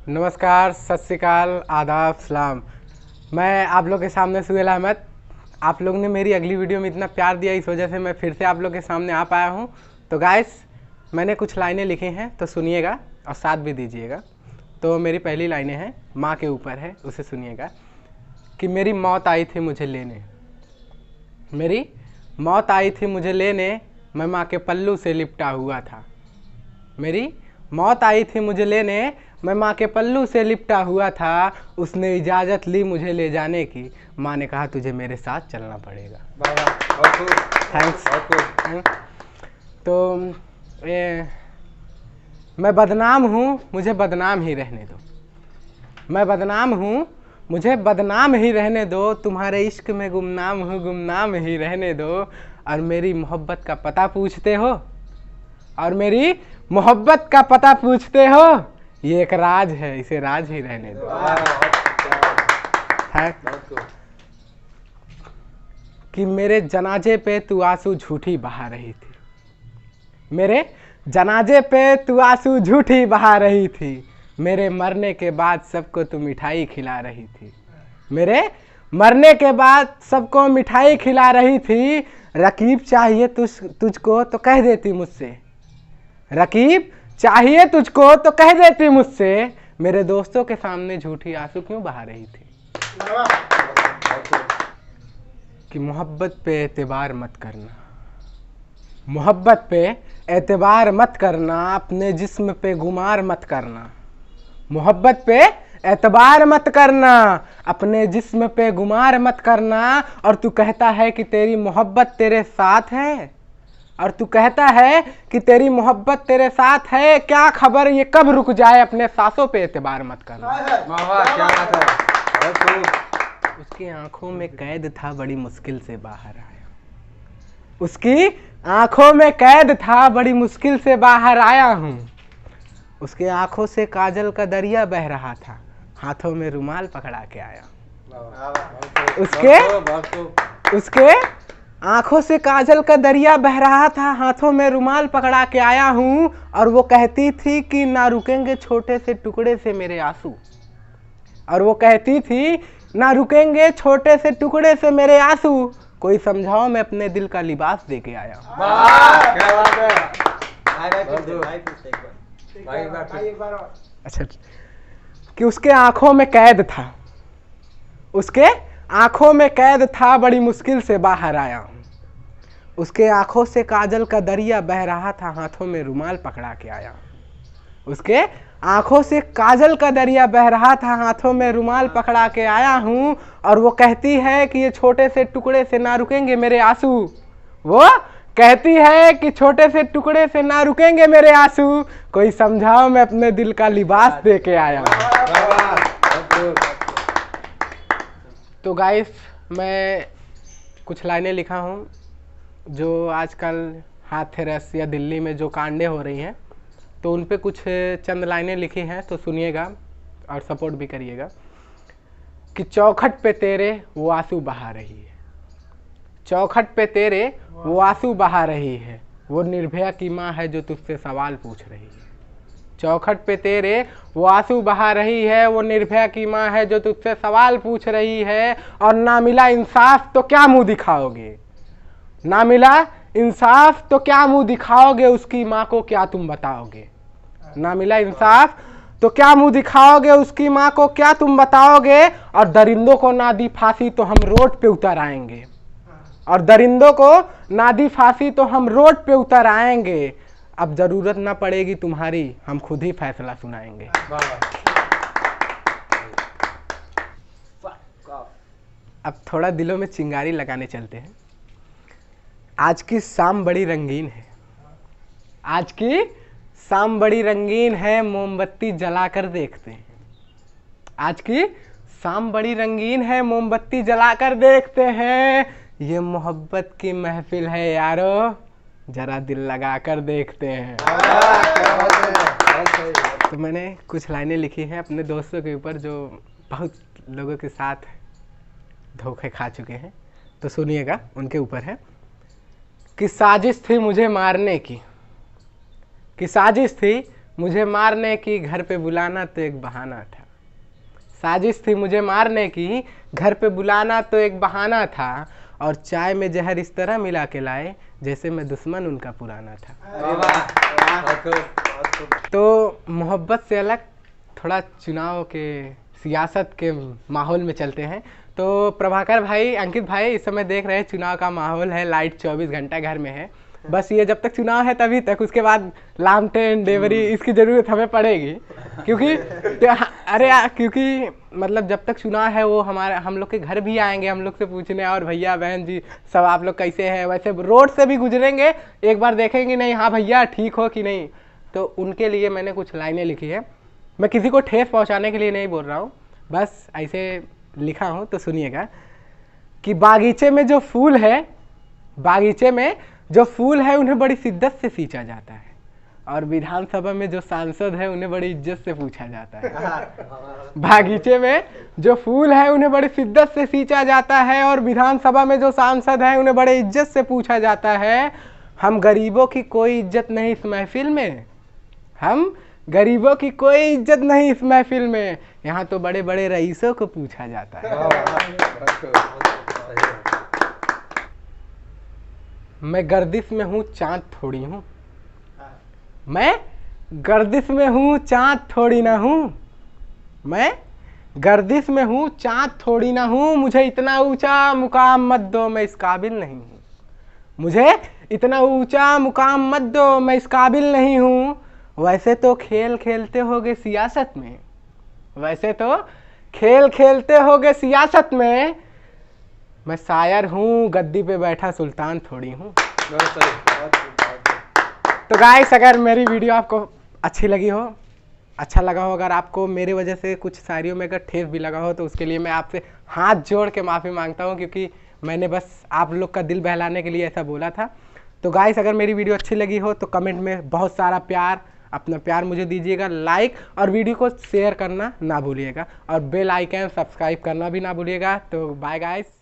नमस्कार, सत श्री अकाल, आदाब, सलाम। मैं आप लोग के सामने सुहेल अहमद। आप लोग ने मेरी अगली वीडियो में इतना प्यार दिया, इस वजह से मैं फिर से आप लोग के सामने आ पाया हूँ। तो गाइस, मैंने कुछ लाइनें लिखी हैं तो सुनिएगा और साथ भी दीजिएगा। तो मेरी पहली लाइनें हैं, माँ के ऊपर है, उसे सुनिएगा कि मेरी मौत आई थी मुझे लेने, मेरी मौत आई थी मुझे लेने, मैं माँ के पल्लू से लिपटा हुआ था। मेरी मौत आई थी मुझे लेने, मैं माँ के पल्लू से लिपटा हुआ था। उसने इजाज़त ली मुझे ले जाने की, माँ ने कहा तुझे मेरे साथ चलना पड़ेगा। थैंक्स। तो मैं बदनाम हूँ, मुझे बदनाम ही रहने दो। मैं बदनाम हूँ, मुझे बदनाम ही रहने दो। तुम्हारे इश्क में गुमनाम हूँ, गुमनाम ही रहने दो। और मेरी मोहब्बत का पता पूछते हो, और मेरी मोहब्बत का पता पूछते हो, ये एक राज है, इसे राज ही रहने दो। है कि मेरे जनाजे पे तू आंसू झूठी बहा रही थी, मेरे जनाजे पे तू आंसू झूठी बहा रही थी। मेरे मरने के बाद सबको तू मिठाई खिला रही थी, मेरे मरने के बाद सबको मिठाई खिला रही थी। रकीब चाहिए तुझको तो कह देती मुझसे, रकीब चाहिए तुझको तो कह देती मुझसे। मेरे दोस्तों के सामने झूठी आंसू क्यों बहा रही थी। कि मोहब्बत पे एतबार मत करना, मोहब्बत पे एतबार मत करना, अपने जिस्म पे गुमार मत करना। मोहब्बत पे एतबार मत करना, अपने जिस्म पे गुमार मत करना। और तू कहता है कि तेरी मोहब्बत तेरे साथ है, और तू कहता है कि तेरी मोहब्बत तेरे साथ है। क्या खबर ये कब रुक जाए, अपने सांसों पे एतबार मत करना। क्या बात है। उसकी आंखों में कैद था, बड़ी मुश्किल से बाहर आया। उसकी आंखों में कैद था, बड़ी मुश्किल से बाहर आया हूँ। उसके आंखों से काजल का दरिया बह रहा था, हाथों में रुमाल पकड़ा के आया। उसके आंखों से काजल का दरिया बह रहा था, हाथों में रुमाल पकड़ा के आया हूँ। और वो कहती थी कि ना रुकेंगे छोटे से टुकड़े से मेरे आंसू, और वो कहती थी ना रुकेंगे छोटे से टुकड़े से मेरे आंसू। कोई समझाओ मैं अपने दिल का लिबास दे के आया हूँ। अच्छा, कि उसके आंखों में कैद था, उसके आंखों में कैद था, बड़ी मुश्किल से बाहर आया हूँ। उसके आंखों से काजल का दरिया बह रहा था, हाथों में रुमाल पकड़ा के आया हूँ। उसके आंखों से काजल का दरिया बह रहा था, हाथों में रुमाल पकड़ा के आया हूँ। और वो कहती है कि ये छोटे से टुकड़े से ना रुकेंगे मेरे आंसू, वो कहती है कि छोटे से टुकड़े से ना रुकेंगे मेरे आंसू। कोई समझाओ मैं अपने दिल का लिबास दे के आया हूँ। तो गाइस, मैं कुछ लाइनें लिखा हूँ जो आजकल हाथरस या दिल्ली में जो कांडें हो रही हैं, तो उन पे कुछ चंद लाइनें लिखी हैं, तो सुनिएगा और सपोर्ट भी करिएगा। कि चौखट पे तेरे वो आंसू बहा रही है, चौखट पे तेरे वो आंसू बहा रही है। वो निर्भया की माँ है जो तुझसे सवाल पूछ रही है। चौखट पे तेरे वो आंसू बहा रही है, वो निर्भया की माँ है जो तुझसे सवाल पूछ रही है। और ना मिला इंसाफ तो क्या मुंह दिखाओगे, ना मिला इंसाफ तो क्या मुंह दिखाओगे, उसकी माँ को क्या तुम बताओगे। ना मिला इंसाफ तो क्या मुंह दिखाओगे, उसकी माँ को क्या तुम बताओगे। और दरिंदों को ना दी फांसी तो हम रोड पे उतर आएंगे, और दरिंदों को ना दी फांसी तो हम रोड पे उतर आएंगे। अब जरूरत ना पड़ेगी तुम्हारी, हम खुद ही फैसला सुनाएंगे। अब थोड़ा दिलों में चिंगारी लगाने चलते हैं। आज की शाम बड़ी रंगीन है, आज की शाम बड़ी रंगीन है, मोमबत्ती जलाकर देखते हैं। आज की शाम बड़ी रंगीन है, मोमबत्ती जलाकर देखते हैं। ये मोहब्बत की महफिल है यारो, जरा दिल लगाकर देखते हैं। तो मैंने कुछ लाइनें लिखी हैं अपने दोस्तों के ऊपर जो बहुत लोगों के साथ धोखे खा चुके हैं, तो सुनिएगा, उनके ऊपर है। कि साजिश थी मुझे मारने की, कि साजिश थी मुझे मारने की, घर पे बुलाना तो एक बहाना था। साजिश थी मुझे मारने की, घर पे बुलाना तो एक बहाना था। और चाय में जहर इस तरह मिला के लाए जैसे मैं दुश्मन उनका पुराना था। तो मोहब्बत से अलग थोड़ा चुनाव के, सियासत के माहौल में चलते हैं। तो प्रभाकर भाई, अंकित भाई, इस समय देख रहे हैं चुनाव का माहौल है, लाइट 24 घंटा घर में है। बस ये जब तक चुनाव है तभी तक, उसके बाद लामटेन डेवरी इसकी ज़रूरत हमें पड़ेगी। क्योंकि क्योंकि मतलब जब तक चुनाव है वो हम लोग के घर भी आएंगे हम लोग से पूछने, और भैया बहन जी सब आप लोग कैसे हैं। वैसे रोड से भी गुजरेंगे, एक बार देखेंगे नहीं हाँ भैया ठीक हो कि नहीं। तो उनके लिए मैंने कुछ लाइनें लिखी है। मैं किसी को ठेस पहुंचाने के लिए नहीं बोल रहा हूँ, बस ऐसे लिखा हूँ तो सुनिएगा। कि बागीचे में जो फूल है, बागीचे में जो फूल है उन्हें बड़ी शिद्दत से सींचा जाता है, और विधानसभा में जो सांसद है उन्हें बड़ी इज्जत से पूछा जाता है। बागीचे में जो फूल है उन्हें बड़ी शिद्दत से सींचा जाता है, और विधानसभा में जो सांसद है उन्हें बड़े इज्जत से पूछा जाता है। हम गरीबों की कोई इज्जत नहीं इस महफिल में, हम गरीबों की कोई इज्जत नहीं इस महफिल में, यहाँ तो बड़े बड़े रईसों को पूछा जाता है। मैं गर्दिश में हूँ चांद थोड़ी हूँ, मैं गर्दिश में हूँ चांद थोड़ी ना हूँ, मैं गर्दिश में हूँ चांद थोड़ी ना हूँ। मुझे इतना ऊंचा मुकाम मत दो, मैं इस काबिल नहीं हूँ, मुझे इतना ऊंचा मुकाम मत दो, मैं इस काबिल नहीं हूँ। वैसे तो खेल खेलते होगे सियासत में, वैसे तो खेल खेलते होगे सियासत में, मैं शायर हूँ गद्दी पे बैठा सुल्तान थोड़ी हूँ। तो गाइस, अगर मेरी वीडियो आपको अच्छी लगी हो, अच्छा लगा हो, अगर आपको मेरे वजह से कुछ शायरियों में अगर ठेस भी लगा हो, तो उसके लिए मैं आपसे हाथ जोड़ के माफ़ी मांगता हूँ, क्योंकि मैंने बस आप लोग का दिल बहलाने के लिए ऐसा बोला था। तो गाइस, अगर मेरी वीडियो अच्छी लगी हो तो कमेंट में बहुत सारा प्यार, अपना प्यार मुझे दीजिएगा, लाइक और वीडियो को शेयर करना ना भूलिएगा, और बेल आइकन सब्सक्राइब करना भी ना भूलिएगा। तो बाय गाइस।